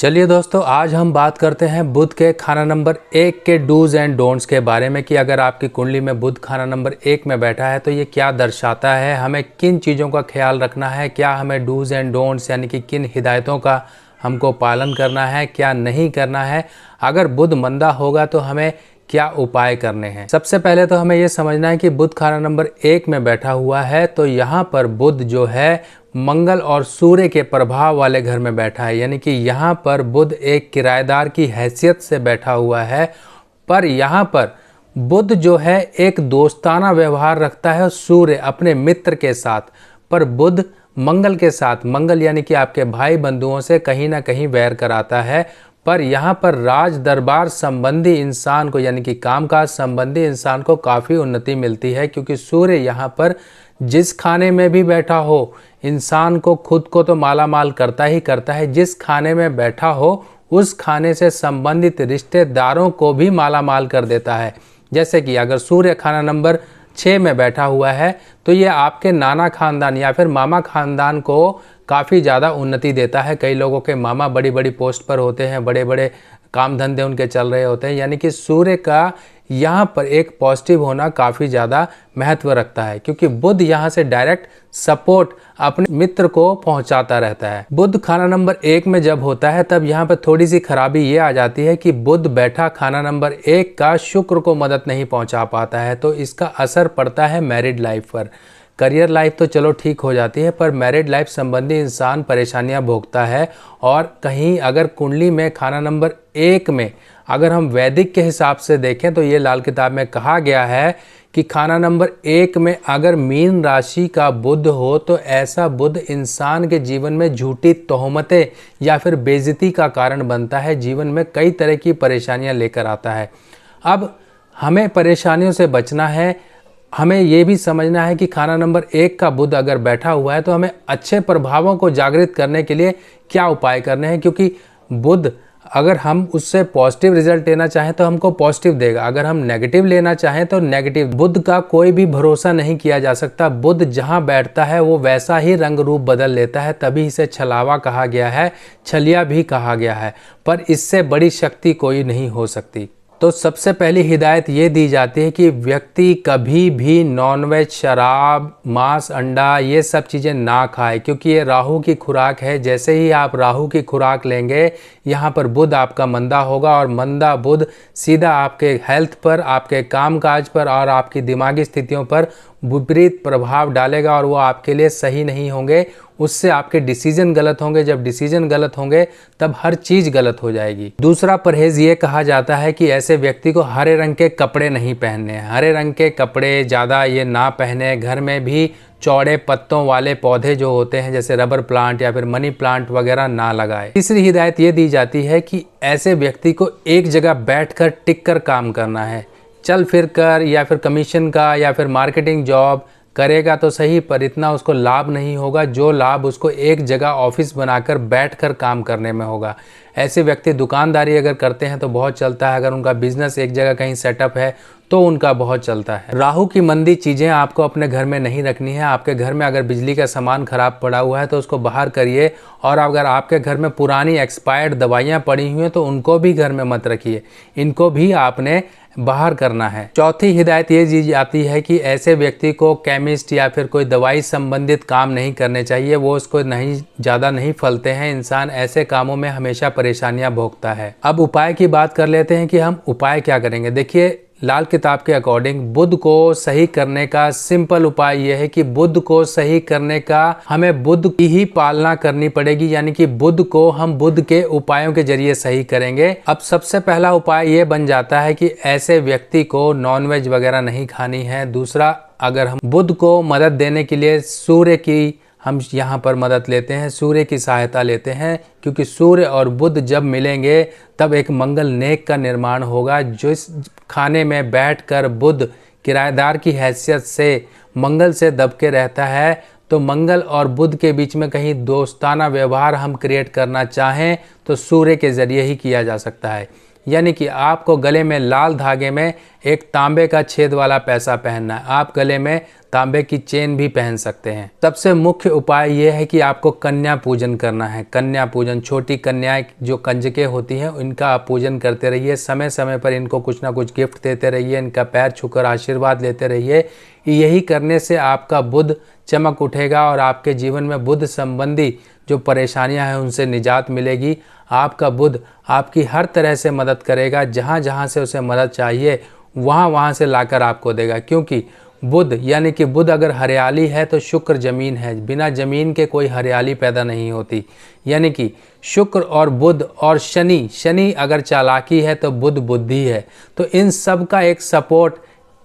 चलिए दोस्तों, आज हम बात करते हैं बुध के खाना नंबर 1 के डूज एंड डोंट्स के बारे में कि अगर आपकी कुंडली में बुध खाना नंबर 1 में बैठा है तो ये क्या दर्शाता है, हमें किन चीज़ों का ख्याल रखना है, क्या हमें डूज एंड डोंट्स यानी कि किन हिदायतों का हमको पालन करना है, क्या नहीं करना है। अगर बुध मंदा होगा तो हमें क्या उपाय करने हैं। सबसे पहले तो हमें यह समझना है कि बुध खाना नंबर 1 में बैठा हुआ है तो यहाँ पर बुध जो है मंगल और सूर्य के प्रभाव वाले घर में बैठा है, यानी कि यहाँ पर बुध एक किराएदार की हैसियत से बैठा हुआ है। पर यहाँ पर बुध जो है एक दोस्ताना व्यवहार रखता है सूर्य अपने मित्र के साथ, पर बुध मंगल के साथ, मंगल यानी कि आपके भाई बंधुओं से कहीं ना कहीं वैर कराता है। पर यहाँ पर राज दरबार संबंधी इंसान को यानी कि कामकाज संबंधी इंसान को काफ़ी उन्नति मिलती है, क्योंकि सूर्य यहाँ पर जिस खाने में भी बैठा हो इंसान को खुद को तो माला माल करता ही करता है, जिस खाने में बैठा हो उस खाने से संबंधित रिश्तेदारों को भी माला माल कर देता है। जैसे कि अगर सूर्य खाना नंबर 6 में बैठा हुआ है तो ये आपके नाना खानदान या फिर मामा खानदान को काफ़ी ज़्यादा उन्नति देता है। कई लोगों के मामा बड़ी बड़ी पोस्ट पर होते हैं, बड़े बड़े काम धंधे उनके चल रहे होते हैं, यानी कि सूर्य का यहाँ पर एक पॉजिटिव होना काफ़ी ज़्यादा महत्व रखता है, क्योंकि बुध यहाँ से डायरेक्ट सपोर्ट अपने मित्र को पहुँचाता रहता है। बुध खाना नंबर 1 में जब होता है तब यहाँ पर थोड़ी सी खराबी ये आ जाती है कि बुध बैठा खाना नंबर 1 का शुक्र को मदद नहीं पहुँचा पाता है, तो इसका असर पड़ता है मैरिड लाइफ पर। करियर लाइफ तो चलो ठीक हो जाती है, पर मैरिड लाइफ संबंधी इंसान परेशानियां भोगता है। और कहीं अगर कुंडली में खाना नंबर 1 में अगर हम वैदिक के हिसाब से देखें तो ये लाल किताब में कहा गया है कि खाना नंबर 1 में अगर मीन राशि का बुध हो तो ऐसा बुध इंसान के जीवन में झूठी तोहमतें या फिर बेइज्जती का कारण बनता है, जीवन में कई तरह की परेशानियां लेकर आता है। अब हमें परेशानियों से बचना है, हमें ये भी समझना है कि खाना नंबर 1 का बुध अगर बैठा हुआ है तो हमें अच्छे प्रभावों को जागृत करने के लिए क्या उपाय करने हैं, क्योंकि बुध अगर हम उससे पॉजिटिव रिजल्ट लेना चाहें तो हमको पॉजिटिव देगा, अगर हम नेगेटिव लेना चाहें तो नेगेटिव। बुध का कोई भी भरोसा नहीं किया जा सकता, बुध जहां बैठता है वो वैसा ही रंग रूप बदल लेता है, तभी इसे छलावा कहा गया है, छलिया भी कहा गया है, पर इससे बड़ी शक्ति कोई नहीं हो सकती। तो सबसे पहली हिदायत ये दी जाती है कि व्यक्ति कभी भी नॉनवेज, शराब, मांस, अंडा ये सब चीज़ें ना खाए, क्योंकि ये राहु की खुराक है। जैसे ही आप राहु की खुराक लेंगे यहाँ पर बुध आपका मंदा होगा, और मंदा बुध सीधा आपके हेल्थ पर, आपके कामकाज पर और आपकी दिमागी स्थितियों पर विपरीत प्रभाव डालेगा, और वो आपके लिए सही नहीं होंगे। उससे आपके डिसीजन गलत होंगे, जब डिसीजन गलत होंगे तब हर चीज़ गलत हो जाएगी। दूसरा परहेज ये कहा जाता है कि ऐसे व्यक्ति को हरे रंग के कपड़े नहीं पहनने हैं, हरे रंग के कपड़े ज़्यादा ये ना पहने। घर में भी चौड़े पत्तों वाले पौधे जो होते हैं जैसे रबर प्लांट या फिर मनी प्लांट वगैरह ना लगाए। तीसरी हिदायत ये दी जाती है कि ऐसे व्यक्ति को एक जगह बैठकर टिक कर काम करना है। चल फिर कर या फिर कमीशन का या फिर मार्केटिंग जॉब करेगा तो सही, पर इतना उसको लाभ नहीं होगा जो लाभ उसको एक जगह ऑफिस बनाकर बैठकर काम करने में होगा। ऐसे व्यक्ति दुकानदारी अगर करते हैं तो बहुत चलता है, अगर उनका बिजनेस एक जगह कहीं सेटअप है तो उनका बहुत चलता है। राहु की मंदी चीज़ें आपको अपने घर में नहीं रखनी है। आपके घर में अगर बिजली का सामान खराब पड़ा हुआ है तो उसको बाहर करिए, और अगर आपके घर में पुरानी एक्सपायर्ड दवाइयाँ पड़ी हुई हैं तो उनको भी घर में मत रखिए, इनको भी आपने बाहर करना है। चौथी हिदायत ये दी जाती है कि ऐसे व्यक्ति को केमिस्ट या फिर कोई दवाई संबंधित काम नहीं करने चाहिए, वो उसको नहीं ज़्यादा नहीं फलते हैं। इंसान ऐसे कामों में हमेशा परेशानियां भोगता है। अब उपाय की बात कर लेते हैं कि हम उपाय क्या करेंगे। देखिए, लाल किताब के अकॉर्डिंग बुध को सही करने का सिंपल उपाय यह है कि बुध को सही करने का हमें बुध की ही पालना करनी पड़ेगी, यानी कि बुध को हम बुध के उपायों के जरिए सही करेंगे। अब सबसे पहला उपाय ये बन जाता है कि ऐसे व्यक्ति को नॉनवेज वगैरह नहीं खानी है। दूसरा, अगर हम बुध को मदद देने के लिए सूर्य की हम यहाँ पर मदद लेते हैं, सूर्य की सहायता लेते हैं, क्योंकि सूर्य और बुध जब मिलेंगे तब एक मंगल नेक का निर्माण होगा। जिस खाने में बैठकर बुध किराएदार की हैसियत से मंगल से दबके रहता है, तो मंगल और बुध के बीच में कहीं दोस्ताना व्यवहार हम क्रिएट करना चाहें तो सूर्य के जरिए ही किया जा सकता है। यानी कि आपको गले में लाल धागे में एक तांबे का छेद वाला पैसा पहनना है। आप गले में तांबे की चेन भी पहन सकते हैं। सबसे मुख्य उपाय यह है कि आपको कन्या पूजन करना है। कन्या पूजन, छोटी कन्याएं जो कंजकें होती हैं इनका आप पूजन करते रहिए। समय समय पर इनको कुछ ना कुछ गिफ्ट देते रहिए, इनका पैर छूकर आशीर्वाद लेते रहिए। यही करने से आपका बुध चमक उठेगा और आपके जीवन में बुध संबंधी जो परेशानियां हैं उनसे निजात मिलेगी। आपका बुध आपकी हर तरह से मदद करेगा। जहाँ जहाँ से उसे मदद चाहिए वहाँ से लाकर आपको देगा। क्योंकि बुध यानी कि बुध अगर हरियाली है तो शुक्र जमीन है। बिना जमीन के कोई हरियाली पैदा नहीं होती। यानी कि शुक्र और बुध और शनि अगर चालाकी है तो बुध बुद्धि है। तो इन सब का एक सपोर्ट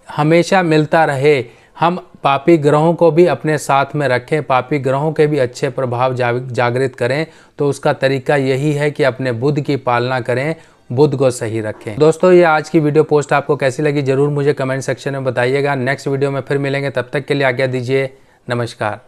हमेशा मिलता रहे। हम पापी ग्रहों को भी अपने साथ में रखें, पापी ग्रहों के भी अच्छे प्रभाव जागृत करें। तो उसका तरीका यही है कि अपने बुध की पालना करें, बुध को सही रखें। दोस्तों, ये आज की वीडियो पोस्ट आपको कैसी लगी जरूर मुझे कमेंट सेक्शन में बताइएगा। नेक्स्ट वीडियो में फिर मिलेंगे, तब तक के लिए आज्ञा दीजिए। नमस्कार।